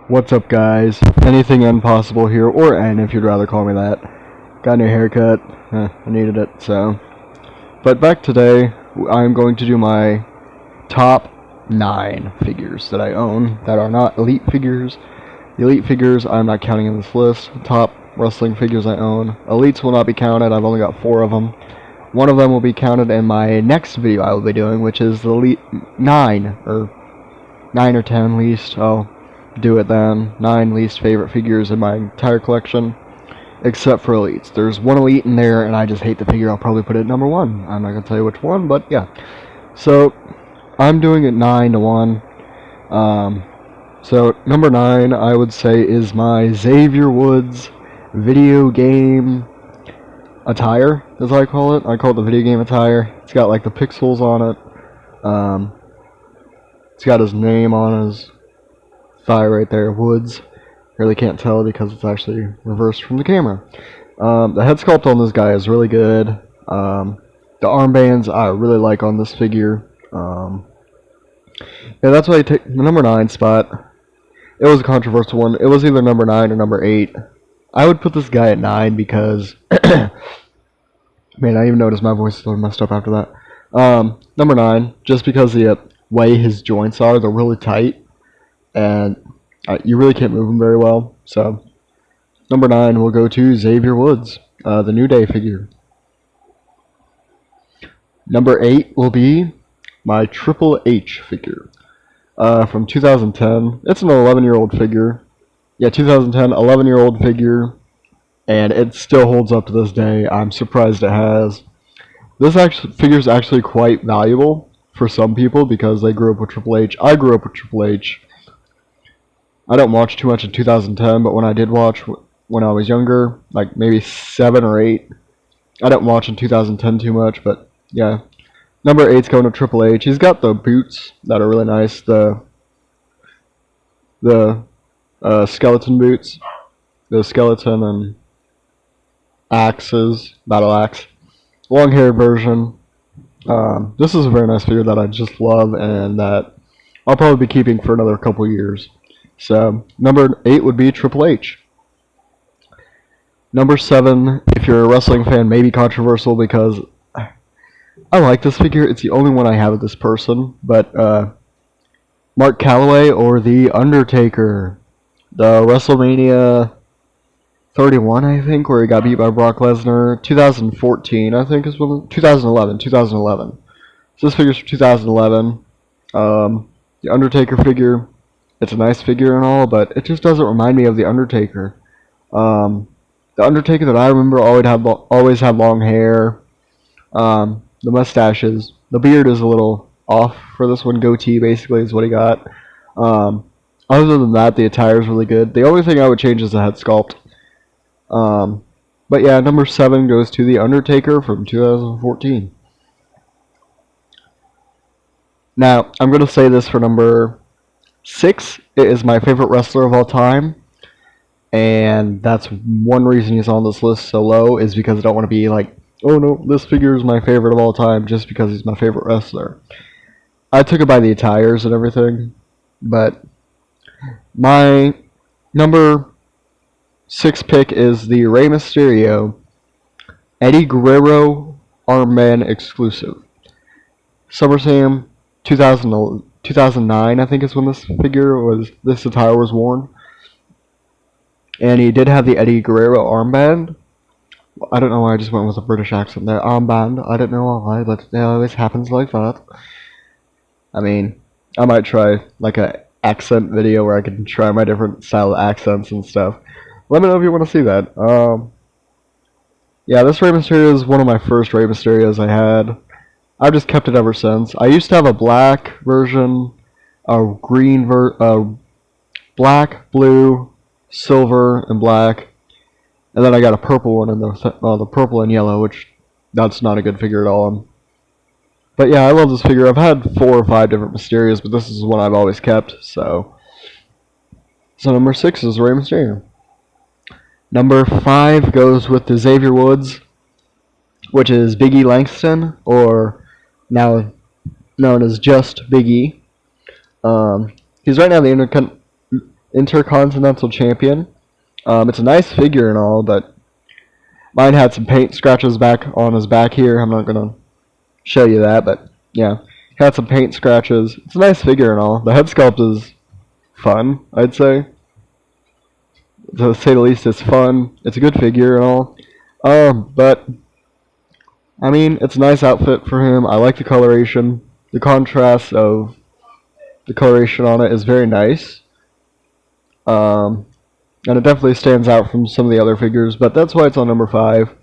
What's up, guys? Anything impossible here, or N if you'd rather call me that. Got a new haircut. I needed it, so. But back today, I'm going to do my top 9 figures that I own that are not elite figures. The elite figures I'm not counting in this list. Top wrestling figures I own. Elites will not be counted. I've only got 4 of them. One of them will be counted in my next video I will be doing, which is the elite 9 or 10 least. I'll do it then. 9 least favorite figures in my entire collection, except for elites. There's one elite in there, and I just hate the figure. I'll probably put it at number 1. I'm not gonna tell you which one, but yeah. So I'm doing it 9 to 1. So number 9, I would say, is my Xavier Woods video game attire, as I call it. I call it the video game attire. It's got like the pixels on it. It's got his name on his thigh right there, Woods. Really can't tell because it's actually reversed from the camera. The head sculpt on this guy is really good. The armbands I really like on this figure. Yeah, that's why I take the number 9 spot. It was a controversial one. It was either number 9 or number 8. I would put this guy at 9 because man, I even noticed my voice is messed up after that. Number 9, just because the way his joints are, they're really tight, and you really can't move them very well. So, number 9 will go to Xavier Woods, the New Day figure. Number 8 will be my Triple H figure from 2010. It's an 11-year-old figure. Yeah, 2010, 11-year-old figure. And it still holds up to this day. I'm surprised it has. This figure is actually quite valuable for some people because they grew up with Triple H. I grew up with Triple H. I don't watch too much in 2010, but when I did watch when I was younger, like maybe 7 or 8, I don't watch in 2010 too much, but yeah. Number 8's going to Triple H. He's got the boots that are really nice. The skeleton boots. The skeleton and axes, battle axe, long haired version. This is a very nice figure that I just love and that I'll probably be keeping for another couple years. So number 8 would be Triple H. Number 7, if you're a wrestling fan, may be controversial because I like this figure. It's the only one I have of this person, but Mark Calloway or The Undertaker, the WrestleMania 31, I think, where he got beat by Brock Lesnar. 2014, I think, is when. 2011. So this figure's from 2011. The Undertaker figure, it's a nice figure and all, but it just doesn't remind me of the Undertaker. The Undertaker that I remember always had long hair. The mustaches, the beard is a little off for this one. Goatee basically is what he got. Other than that, the attire is really good. The only thing I would change is the head sculpt. But yeah, number 7 goes to The Undertaker from 2014. Now, I'm going to say this for number 6. It is my favorite wrestler of all time. And that's one reason he's on this list so low, is because I don't want to be like, oh no, this figure is my favorite of all time just because he's my favorite wrestler. I took it by the attires and everything. But my number 6 pick is the Rey Mysterio Eddie Guerrero Armband exclusive. SummerSlam 2009, I think, is when this attire was worn. And he did have the Eddie Guerrero armband. I don't know why I just went with a British accent there. Armband. I don't know why, but it always happens like that. I mean, I might try like a accent video where I can try my different style of accents and stuff. Let me know if you want to see that. Yeah, this Rey Mysterio is one of my first Rey Mysterios I had. I've just kept it ever since. I used to have a black version, a green black, blue, silver, and black, and then I got a purple one in the purple and yellow, which that's not a good figure at all. But yeah, I love this figure. I've had 4 or 5 different Mysterios, but this is one I've always kept. So number 6 is Rey Mysterio. Number 5 goes with the Xavier Woods, which is Big E Langston, or now known as just Big E. He's right now the Intercontinental Champion. It's a nice figure and all, but mine had some paint scratches back on his back here. I'm not gonna show you that, but yeah, had some paint scratches. It's a nice figure and all. The head sculpt is fun, I'd say. To say the least, it's fun. It's a good figure and all. But I mean, it's a nice outfit for him. I like the coloration. The contrast of the coloration on it is very nice. And it definitely stands out from some of the other figures, but that's why it's on number 5.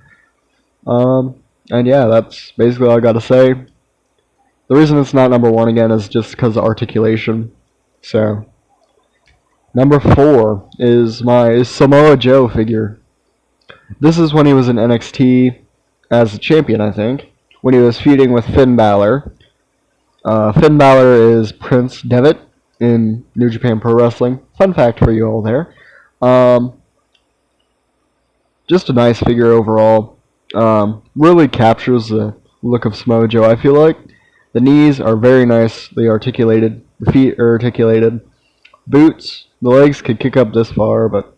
And yeah, that's basically all I gotta say. The reason it's not number 1 again is just because of articulation. So, number 4 is my Samoa Joe figure. This is when he was in NXT as a champion, I think, when he was feuding with Finn Balor. Finn Balor is Prince Devitt in New Japan Pro Wrestling. Fun fact for you all there. Just a nice figure overall. Really captures the look of Samoa Joe, I feel like. The knees are very nicely articulated. The feet are articulated. Boots, the legs could kick up this far, but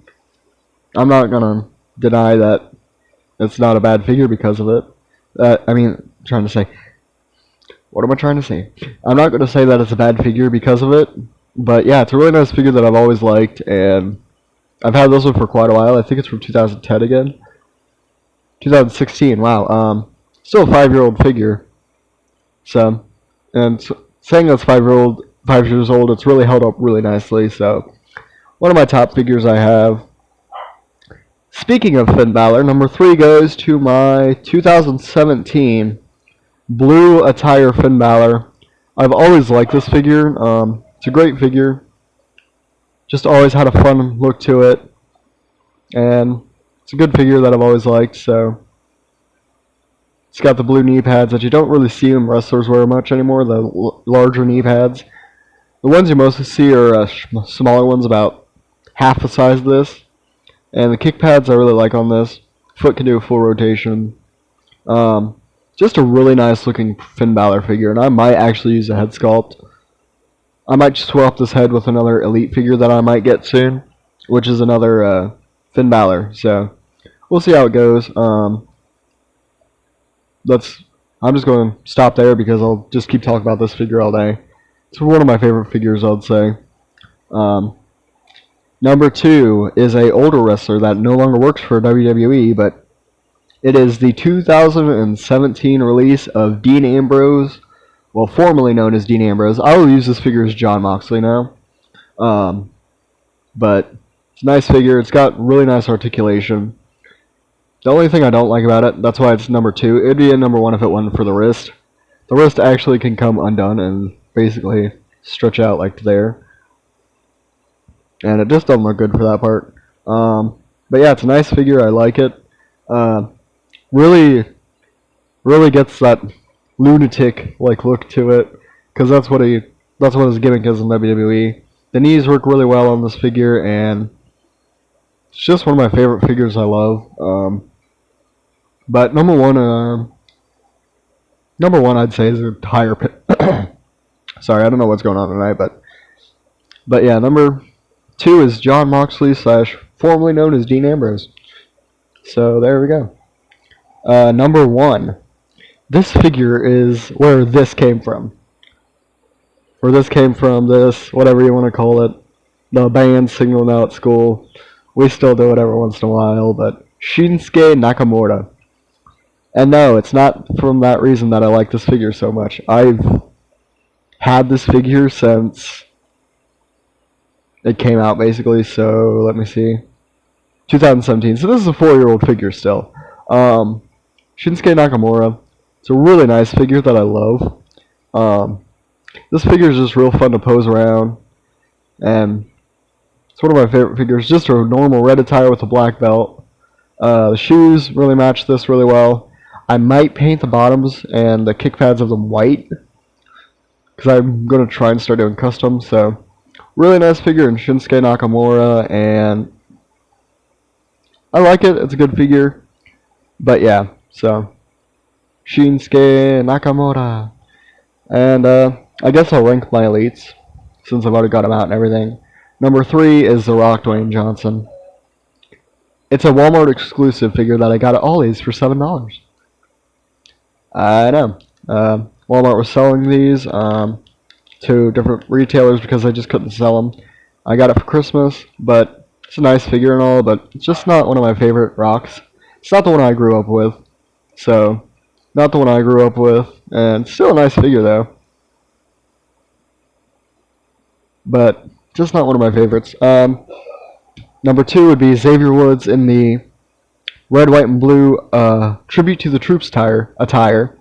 I'm not going to deny that it's not a bad figure because of it. Trying to say, what am I trying to say? I'm not going to say that it's a bad figure because of it, but yeah, it's a really nice figure that I've always liked, and I've had this one for quite a while. I think it's from 2010 again. 2016, wow. Still a 5-year-old figure. So, and saying that's 5 years old, it's really held up really nicely. So, one of my top figures I have. Speaking of Finn Balor, number 3 goes to my 2017 blue attire Finn Balor. I've always liked this figure. It's a great figure. Just always had a fun look to it. And it's a good figure that I've always liked, so. It's got the blue knee pads that you don't really see them wrestlers wear much anymore, the larger knee pads. The ones you mostly see are smaller ones, about half the size of this. And the kick pads I really like on this. Foot can do a full rotation. Just a really nice looking Finn Balor figure, and I might actually use a head sculpt. I might swap this head with another Elite figure that I might get soon, which is another Finn Balor. So we'll see how it goes. I'm just going to stop there because I'll just keep talking about this figure all day. It's one of my favorite figures, I'd say. Number 2 is a older wrestler that no longer works for WWE, but it is the 2017 release of Dean Ambrose, well, formerly known as Dean Ambrose. I will use this figure as John Moxley now. But it's a nice figure. It's got really nice articulation. The only thing I don't like about it, that's why it's number 2. It'd be a number 1 if it wasn't for the wrist. The wrist actually can come undone and basically stretch out like there. And it just doesn't look good for that part. But yeah, it's a nice figure. I like it. Really gets that lunatic-like look to it. Because that's what his gimmick is in WWE. The knees work really well on this figure, and it's just one of my favorite figures I love. But number one I'd say is a higher pick. Sorry, I don't know what's going on tonight, but yeah, number 2 is John Moxley / formerly known as Dean Ambrose. So there we go. Number 1. This figure is where this came from. This, whatever you want to call it. The band signal now at school. We still do it every once in a while, but Shinsuke Nakamura. And no, it's not from that reason that I like this figure so much. I've had this figure since it came out, basically, so let me see. 2017, so this is a 4-year-old figure still. Shinsuke Nakamura. It's a really nice figure that I love. This figure is just real fun to pose around, and it's one of my favorite figures. Just a normal red attire with a black belt. The shoes really match this really well. I might paint the bottoms and the kick pads of them white, because I'm going to try and start doing custom. So, really nice figure in Shinsuke Nakamura, and I like it. It's a good figure. But yeah, so Shinsuke Nakamura. And I guess I'll rank my elites, since I've already got them out and everything. Number 3 is The Rock, Dwayne Johnson. It's a Walmart exclusive figure that I got at Ollie's for $7. I know. Walmart was selling these to different retailers because they just couldn't sell them. I got it for Christmas, but it's a nice figure and all, but it's just not one of my favorite Rocks. It's not the one I grew up with, so not the one I grew up with, and still a nice figure though, but just not one of my favorites. Number 2 would be Xavier Woods in the red, white, and blue Tribute to the Troops attire.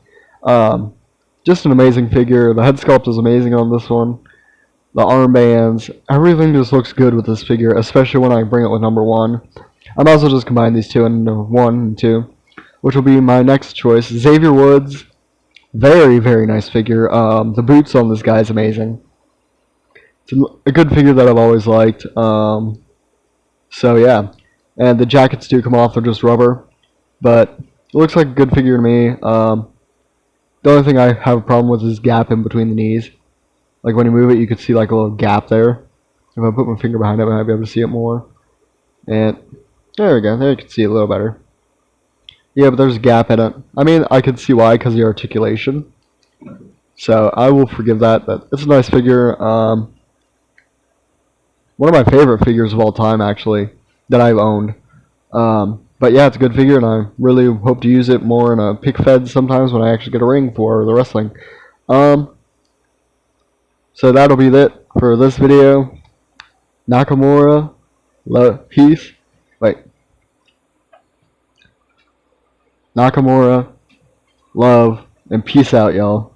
Just an amazing figure. The head sculpt is amazing on this one. The armbands, everything just looks good with this figure, especially when I bring it with number 1. I might as well just combine these two into 1 and 2, which will be my next choice. Xavier Woods, very, very nice figure. The boots on this guy is amazing. It's a good figure that I've always liked. So yeah, and the jackets do come off; they're just rubber, but it looks like a good figure to me. The only thing I have a problem with is gap in between the knees. Like when you move it, you could see like a little gap there. If I put my finger behind it, I might be able to see it more. And there we go. There you can see it a little better. Yeah, but there's a gap in it. I mean, I can see why, because of the articulation. So I will forgive that, but it's a nice figure. One of my favorite figures of all time, actually, that I've owned. But yeah, it's a good figure, and I really hope to use it more in a pick fed sometimes when I actually get a ring for the wrestling. So that'll be it for this video. Nakamura, peace. Wait. Nakamura, love, and peace out, y'all.